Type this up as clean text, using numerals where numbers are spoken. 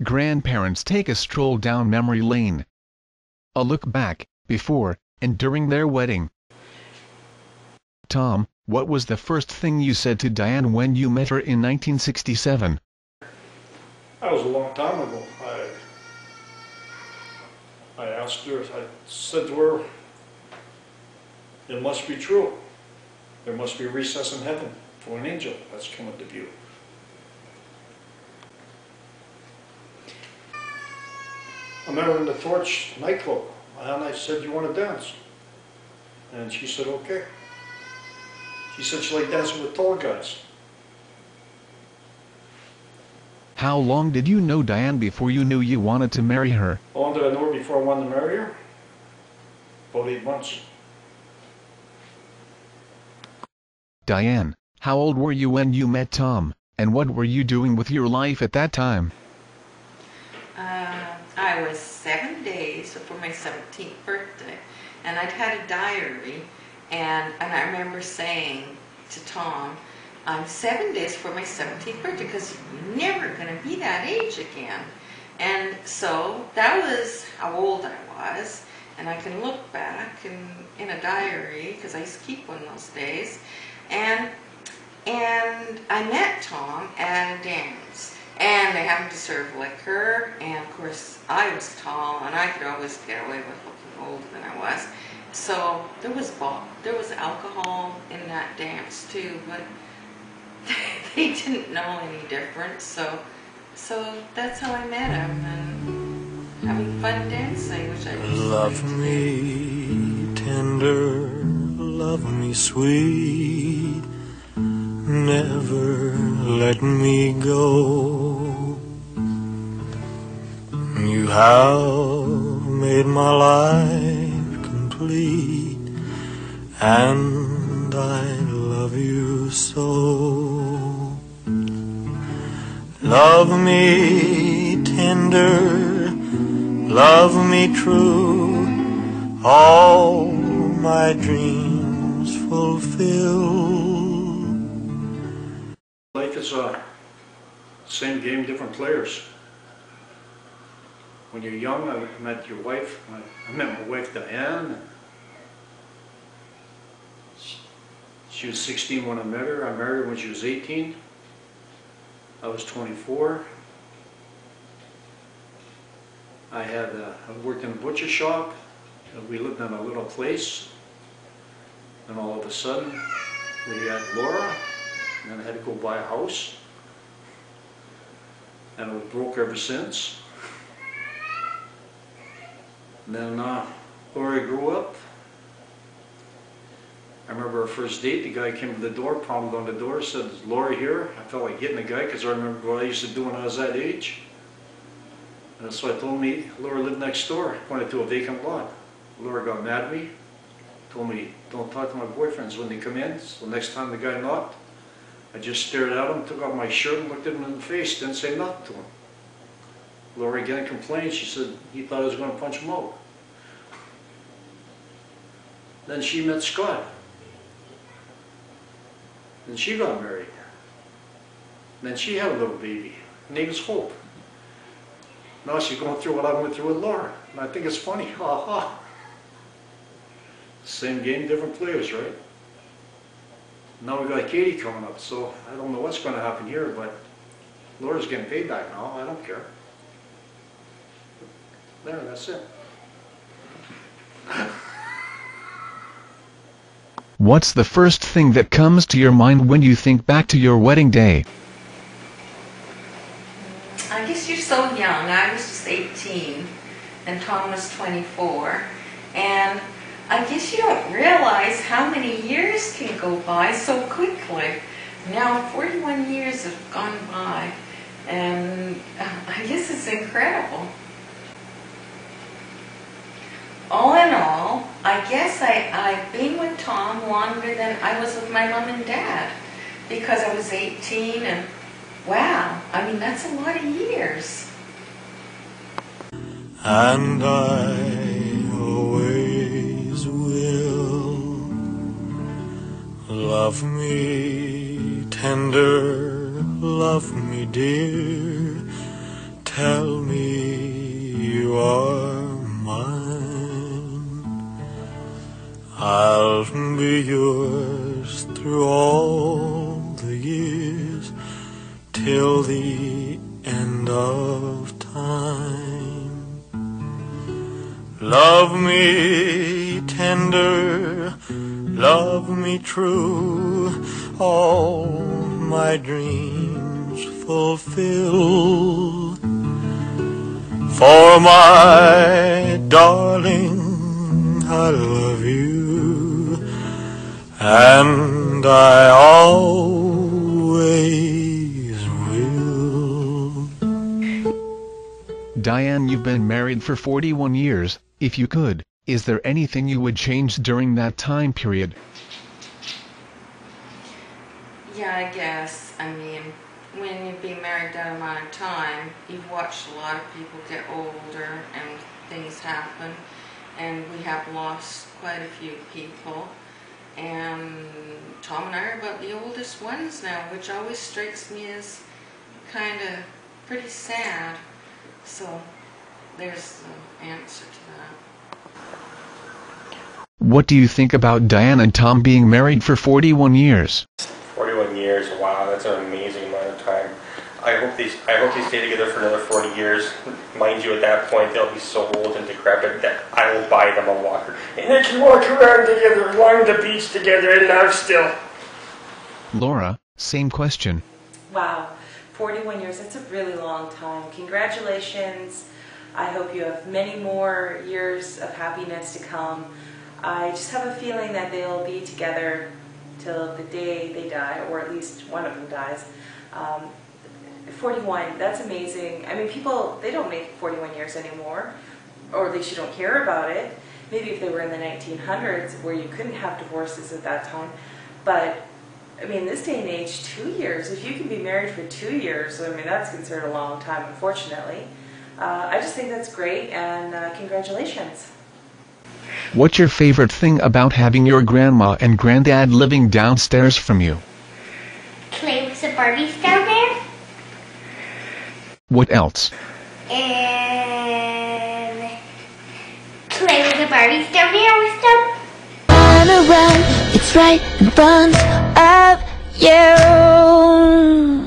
Grandparents take a stroll down memory lane. A look back, before, and during their wedding. Tom, what was the first thing you said to Diane when you met her in 1967? That was a long time ago. I asked her, I said to her, it must be true. There must be a recess in heaven for an angel that's coming to view. I met her in the Torch nightclub, and I said, you want to dance? And she said, okay. She said she liked dancing with tall guys. How long did you know Diane before you knew you wanted to marry her? How long did I know her before I wanted to marry her? About 8 months. Diane, how old were you when you met Tom, and what were you doing with your life at that time? I was 7 days before my 17th birthday, and I'd had a diary, and I remember saying to Tom, I'm 7 days before my 17th birthday, because you're never going to be that age again. And so that was how old I was, and I can look back in a diary, because I used to keep one those days, and I met Tom at a dance. And they happened to serve liquor, and of course I was tall, and I could always get away with looking older than I was. So there was alcohol in that dance too, but they didn't know any different. So that's how I met him, and having fun dancing, which I used to love like me tender, love me sweet. Never let me go. You have made my life complete, and I love you so. Love me tender, love me true, all my dreams fulfill. Life is same game, different players. When you're young, I met your wife. I met my wife Diane. She was 16 when I met her. I married her when she was 18. I was 24. I worked in a butcher shop. We lived in a little place. And all of a sudden, we had Laura. And then I had to go buy a house, and I was broke ever since. And then Laura grew up. I remember our first date, the guy came to the door, pounded on the door, said, is Laura here? I felt like getting the guy because I remember what I used to do when I was that age. And so I told me Laura lived next door, pointed to a vacant lot. Laura got mad at me, told me don't talk to my boyfriends when they come in, so next time the guy knocked, I just stared at him, took off my shirt and looked at him in the face, didn't say nothing to him. Laura again complained, she said he thought I was going to punch him out. Then she met Scott. Then she got married. Then she had a little baby. Her name is Hope. Now she's going through what I went through with Laura. And I think it's funny, ha ha. Same game, different players, right? Now we got Katie coming up, so I don't know what's going to happen here, but Laura's getting paid back now. I don't care. There, that's it. What's the first thing that comes to your mind when you think back to your wedding day? I guess you're so young. I was just 18, and Tom was 24, and I guess you don't realize how many years can go by so quickly. Now 41 years have gone by, and I guess it's incredible. All in all, I guess I've been with Tom longer than I was with my mom and dad, because I was 18, and wow, I mean, that's a lot of years. And I always will. Love me tender, love me dear, tell me you are mine. I'll be yours through all the years, till the end of time. Love me tender, love me true, all my dreams fulfill. For my darling, I love you, and I always will. Diane, you've been married for 41 years. If you could, is there anything you would change during that time period? Yeah, I guess. I mean, when you've been married that amount of time, you've watched a lot of people get older and things happen. And we have lost quite a few people. And Tom and I are about the oldest ones now, which always strikes me as kind of pretty sad. So there's the answer to that. What do you think about Diane and Tom being married for 41 years? 41 years, wow, that's an amazing amount of time. I hope they stay together for another 40 years. Mind you, at that point, they'll be so old and decrepit that I will buy them a walker. And they can walk around together along the beach together and laugh still. Laura, same question. Wow, 41 years, that's a really long time. Congratulations. I hope you have many more years of happiness to come. I just have a feeling that they'll be together till the day they die, or at least one of them dies. 41, that's amazing. I mean, people, they don't make 41 years anymore, or at least you don't hear about it. Maybe if they were in the 1900s, where you couldn't have divorces at that time. But, I mean, this day and age, 2 years, if you can be married for 2 years, I mean, that's considered a long time, unfortunately. I just think that's great, and congratulations. What's your favorite thing about having your grandma and granddad living downstairs from you? Play with the Barbies down there. What else? And play with the Barbies down there with them. Turn around, it's right in front of you.